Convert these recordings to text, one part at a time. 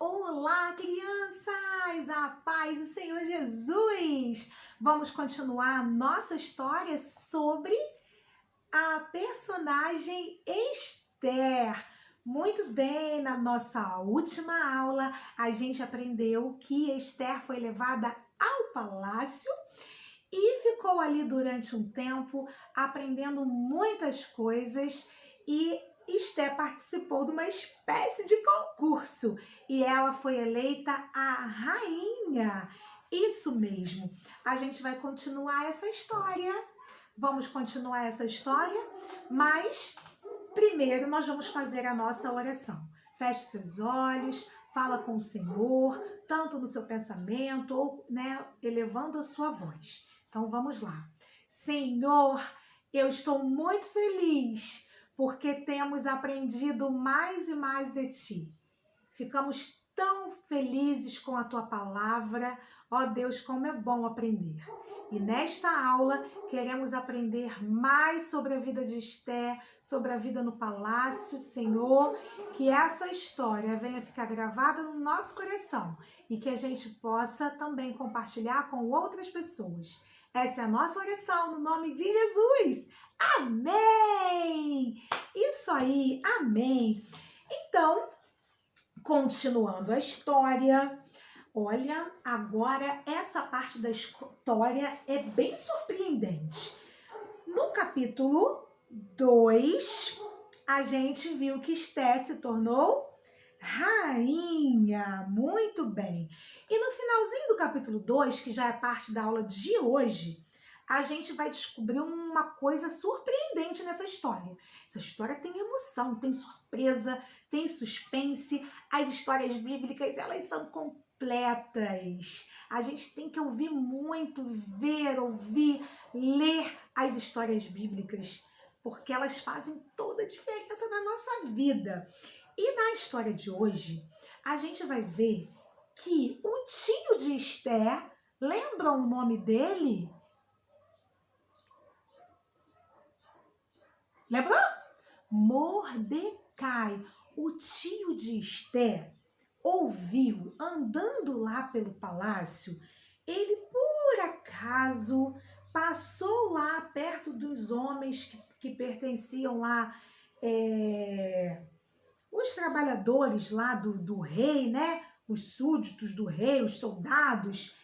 Olá, crianças! A paz do Senhor Jesus! Vamos continuar a nossa história sobre a personagem Esther. Muito bem, na nossa última aula, a gente aprendeu que Esther foi levada ao palácio e ficou ali durante um tempo aprendendo muitas coisas e Esther participou de uma espécie de concurso e ela foi eleita a rainha. Isso mesmo. A gente vai continuar essa história. Vamos continuar essa história, mas primeiro nós vamos fazer a nossa oração. Feche seus olhos, fala com o Senhor, tanto no seu pensamento ou, elevando a sua voz. Então vamos lá. Senhor, eu estou muito feliz porque temos aprendido mais e mais de Ti. Ficamos tão felizes com a Tua palavra. Ó Deus, como é bom aprender. E nesta aula queremos aprender mais sobre a vida de Esther, sobre a vida no palácio, Senhor, que essa história venha ficar gravada no nosso coração e que a gente possa também compartilhar com outras pessoas. Essa é a nossa oração no nome de Jesus. Amém! Isso aí, amém. Então, continuando a história, olha, agora essa parte da história é bem surpreendente. No capítulo 2, a gente viu que Esther se tornou rainha. Muito bem. E no finalzinho do capítulo 2, que já é parte da aula de hoje, a gente vai descobrir uma coisa surpreendente nessa história. Essa história tem emoção, tem surpresa, tem suspense. As histórias bíblicas, elas são completas. A gente tem que ouvir muito, ver, ouvir, ler as histórias bíblicas, porque elas fazem toda a diferença na nossa vida. E na história de hoje, a gente vai ver que o tio de Esther, lembra o nome dele? Lembrou? Mordecai. O tio de Esther ouviu, andando lá pelo palácio, ele por acaso passou lá perto dos homens que pertenciam lá, os trabalhadores lá do rei, né? Os súditos do rei, os soldados.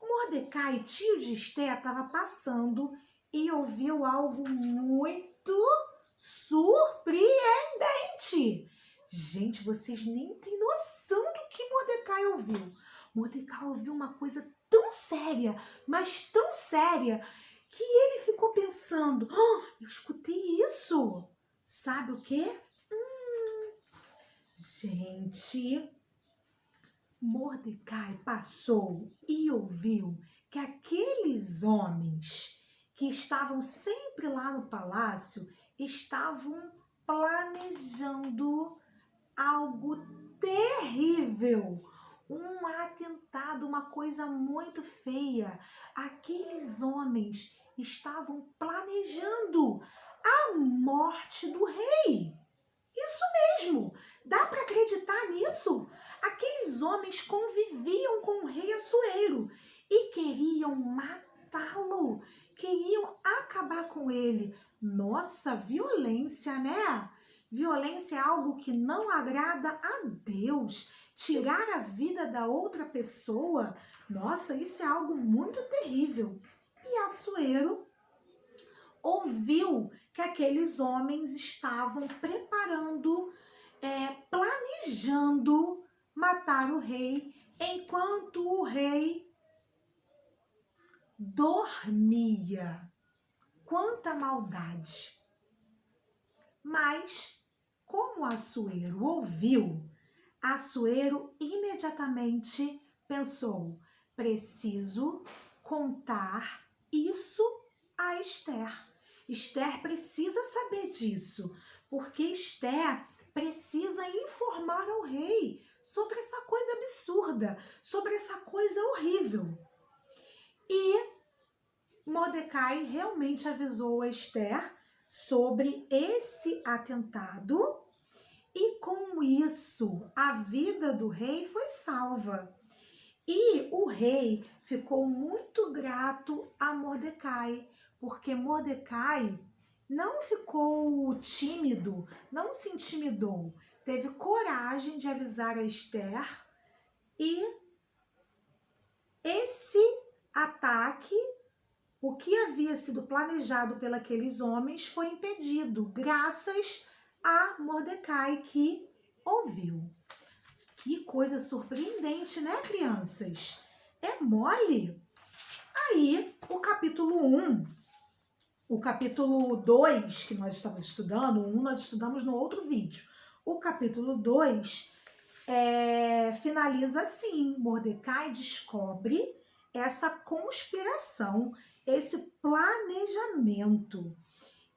Mordecai, tio de Esther, estava passando e ouviu algo muito surpreendente. Gente, vocês nem têm noção do que Mordecai ouviu. Mordecai ouviu uma coisa tão séria, mas tão séria, que ele ficou pensando, eu escutei isso. Sabe o quê? Gente, Mordecai passou e ouviu que aqueles homens que estavam sempre lá no palácio estavam planejando algo terrível, um atentado, uma coisa muito feia. Aqueles homens estavam planejando a morte do rei. Isso mesmo, dá para acreditar nisso? Aqueles homens conviviam com o rei Assuero e queriam matá-lo, queriam acabar com ele. Nossa, violência, né? Violência é algo que não agrada a Deus. Tirar a vida da outra pessoa, nossa, isso é algo muito terrível. E Assuero ouviu que aqueles homens estavam preparando, planejando matar o rei, enquanto o rei dormia. Quanta maldade! Mas, como Assuero ouviu, Assuero imediatamente pensou, preciso contar isso a Esther. Esther precisa saber disso, porque Esther precisa informar ao rei sobre essa coisa absurda, sobre essa coisa horrível. E Mordecai realmente avisou a Esther sobre esse atentado e com isso a vida do rei foi salva. E o rei ficou muito grato a Mordecai, porque Mordecai não ficou tímido, não se intimidou, teve coragem de avisar a Esther e esse ataque, o que havia sido planejado pelos homens, foi impedido, graças a Mordecai que ouviu. Que coisa surpreendente, né, crianças? É mole? Aí, o capítulo 1, o capítulo 2, que nós estamos estudando, o 1 nós estudamos no outro vídeo. O capítulo 2 finaliza assim: Mordecai descobre essa conspiração, esse planejamento.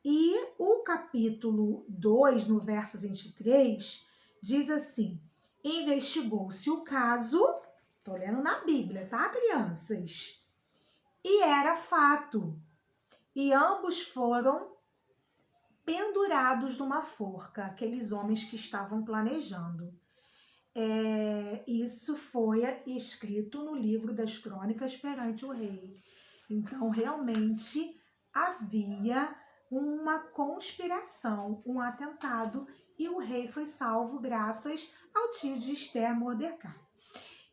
E o capítulo 2, no verso 23, diz assim: investigou-se o caso, tô lendo na Bíblia, tá, crianças? E era fato. E ambos foram pendurados numa forca, aqueles homens que estavam planejando. Isso foi escrito no livro das crônicas perante o rei. Então, realmente havia uma conspiração, um atentado, e o rei foi salvo graças ao tio de Esther, Mordecai.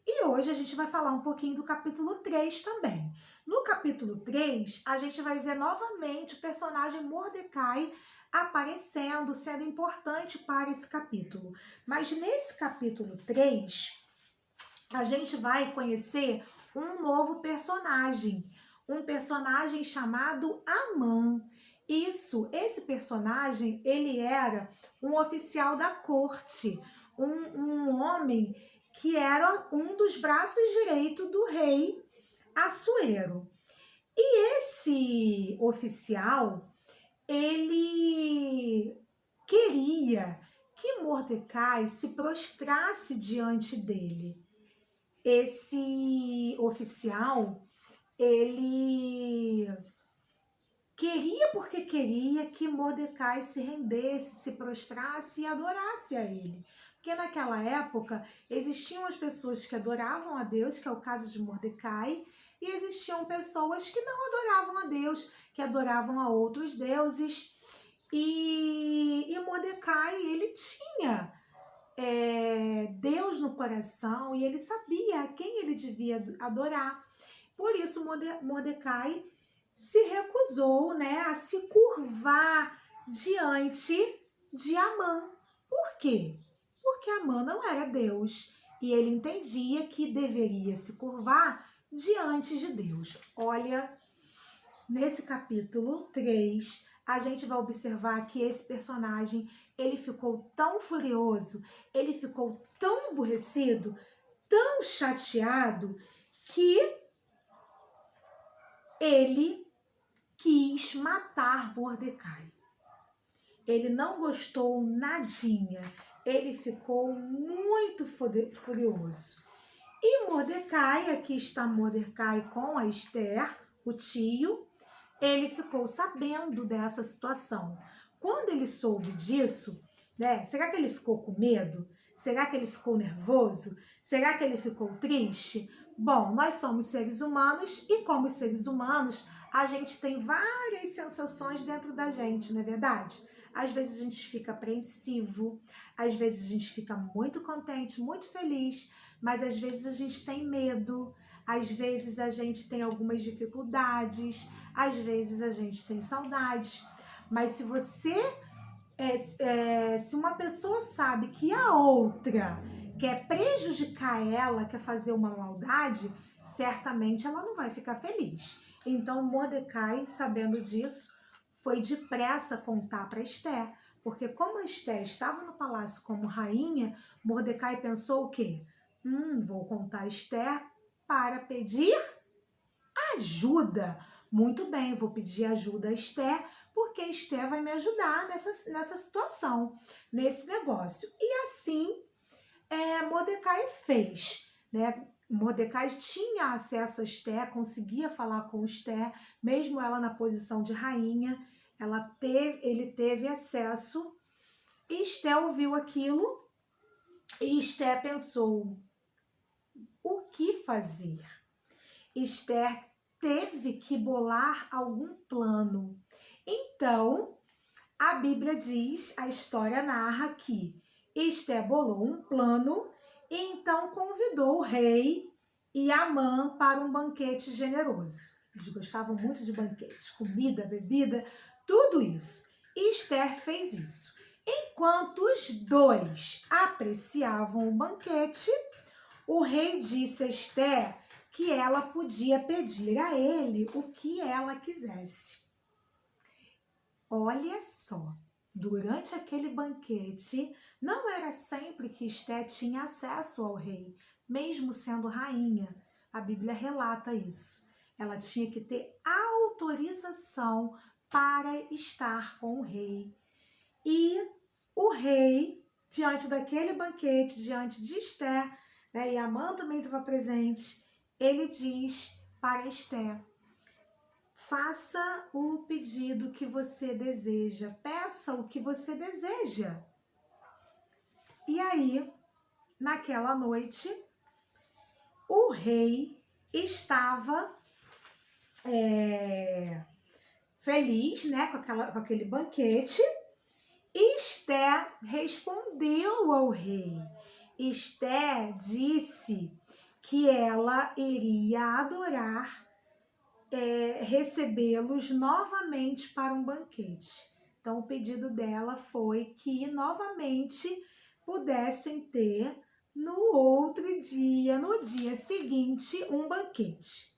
E hoje a gente vai falar um pouquinho do capítulo 3 também. No capítulo 3, a gente vai ver novamente o personagem Mordecai aparecendo, sendo importante para esse capítulo. Mas nesse capítulo 3, a gente vai conhecer um novo personagem, um personagem chamado Amã. Esse personagem, ele era um oficial da corte, um homem que era um dos braços direitos do rei Assuero. E esse oficial, ele queria que Mordecai se prostrasse diante dele. Esse oficial, ele queria porque queria que Mordecai se rendesse, se prostrasse e adorasse a ele. Porque naquela época existiam as pessoas que adoravam a Deus, que é o caso de Mordecai, e existiam pessoas que não adoravam a Deus, que adoravam a outros deuses. E Mordecai, ele tinha Deus no coração e ele sabia a quem ele devia adorar. Por isso Mordecai se recusou, né, a se curvar diante de Amã. Por quê? Porque Amã não era Deus e ele entendia que deveria se curvar diante de Deus. Olha, nesse capítulo 3, a gente vai observar que esse personagem, ele ficou tão furioso, ele ficou tão aborrecido, tão chateado, que ele quis matar Mordecai. Ele não gostou nadinha, ele ficou muito furioso. E Mordecai, aqui está Mordecai com a Esther, o tio, ele ficou sabendo dessa situação. Quando ele soube disso, né, será que ele ficou com medo? Será que ele ficou nervoso? Será que ele ficou triste? Bom, nós somos seres humanos e como seres humanos, a gente tem várias sensações dentro da gente, não é verdade? Às vezes a gente fica apreensivo, às vezes a gente fica muito contente, muito feliz, mas às vezes a gente tem medo, às vezes a gente tem algumas dificuldades, às vezes a gente tem saudades. Mas se você, se uma pessoa sabe que a outra quer prejudicar ela, quer fazer uma maldade, certamente ela não vai ficar feliz. Então Mordecai, sabendo disso, foi depressa contar para Esther, porque como a Esther estava no palácio como rainha, Mordecai pensou o quê? Vou contar a Esther para pedir ajuda. Muito bem, vou pedir ajuda a Esther, porque Esther vai me ajudar nessa situação, nesse negócio. E assim Mordecai fez, né? Mordecai tinha acesso a Esther, conseguia falar com Esther, mesmo ela na posição de rainha, ele teve acesso Esté ouviu aquilo e Esté pensou: o que fazer? Esther teve que bolar algum plano. Então, a Bíblia diz, a história narra que Esther bolou um plano e então convidou o rei e Amã para um banquete generoso. Eles gostavam muito de banquetes, comida, bebida, tudo isso. E Esther fez isso. Enquanto os dois apreciavam o banquete, o rei disse a Esther que ela podia pedir a ele o que ela quisesse. Olha só, durante aquele banquete, não era sempre que Esté tinha acesso ao rei, mesmo sendo rainha. A Bíblia relata isso. Ela tinha que ter autorização para estar com o rei. E o rei, diante daquele banquete, diante de Esté, e Amã também estava presente, ele diz para Esté: faça o pedido que você deseja, peça o que você deseja. E aí, naquela noite, o rei estava feliz, com aquele banquete. Esté respondeu ao rei. Esté disse que ela iria adorar recebê-los novamente para um banquete. Então, o pedido dela foi que novamente pudessem ter no outro dia, no dia seguinte, um banquete.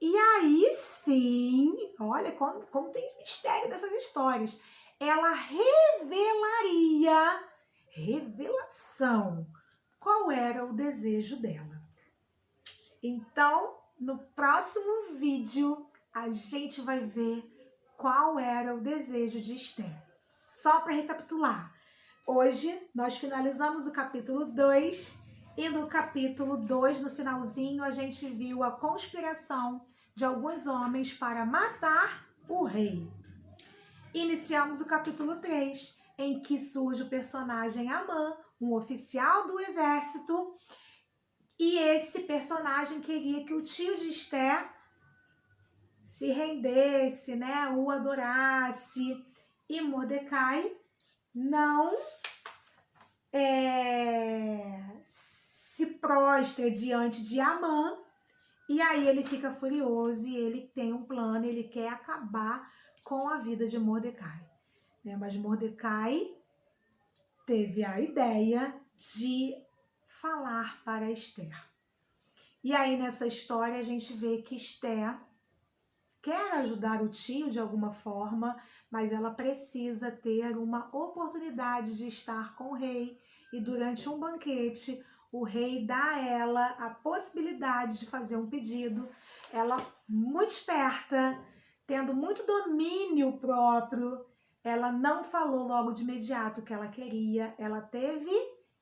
E aí sim, olha como tem mistério nessas histórias, ela revelação, qual era o desejo dela. Então, no próximo vídeo, a gente vai ver qual era o desejo de Esther. Só para recapitular, hoje nós finalizamos o capítulo 2 e no capítulo 2, no finalzinho, a gente viu a conspiração de alguns homens para matar o rei. Iniciamos o capítulo 3, em que surge o personagem Amã, um oficial do exército. E esse personagem queria que o tio de Esther se rendesse, o adorasse. E Mordecai não se prostra diante de Amã. E aí ele fica furioso e ele tem um plano, ele quer acabar com a vida de Mordecai. Mas Mordecai teve a ideia de falar para Esther. E aí nessa história a gente vê que Esther quer ajudar o tio de alguma forma, mas ela precisa ter uma oportunidade de estar com o rei. E durante um banquete, o rei dá a ela a possibilidade de fazer um pedido. Ela, muito esperta, tendo muito domínio próprio, ela não falou logo de imediato o que ela queria, ela teve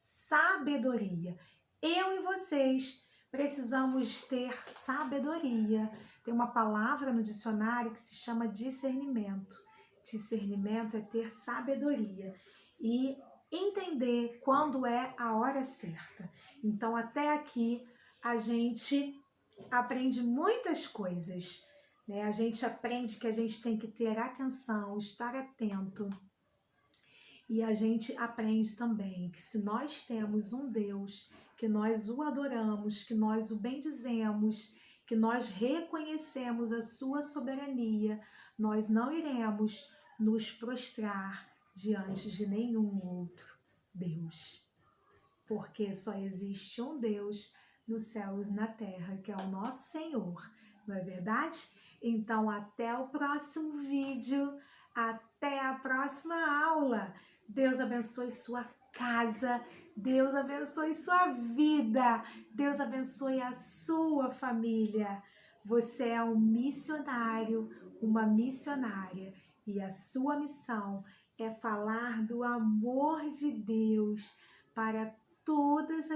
sabedoria. Eu e vocês precisamos ter sabedoria. Tem uma palavra no dicionário que se chama discernimento. Discernimento é ter sabedoria e entender quando é a hora certa. Então, até aqui, a gente aprende muitas coisas, A gente aprende que a gente tem que ter atenção, estar atento. E a gente aprende também que se nós temos um Deus, que nós o adoramos, que nós o bendizemos, que nós reconhecemos a sua soberania, nós não iremos nos prostrar diante de nenhum outro Deus. Porque só existe um Deus nos céus e na terra, que é o nosso Senhor, não é verdade? Então, até o próximo vídeo, até a próxima aula. Deus abençoe sua casa, Deus abençoe sua vida, Deus abençoe a sua família. Você é um missionário, uma missionária, e a sua missão é falar do amor de Deus para todas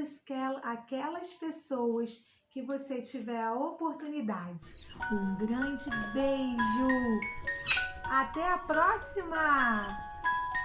aquelas pessoas que você tiver a oportunidade. Um grande beijo! Até a próxima!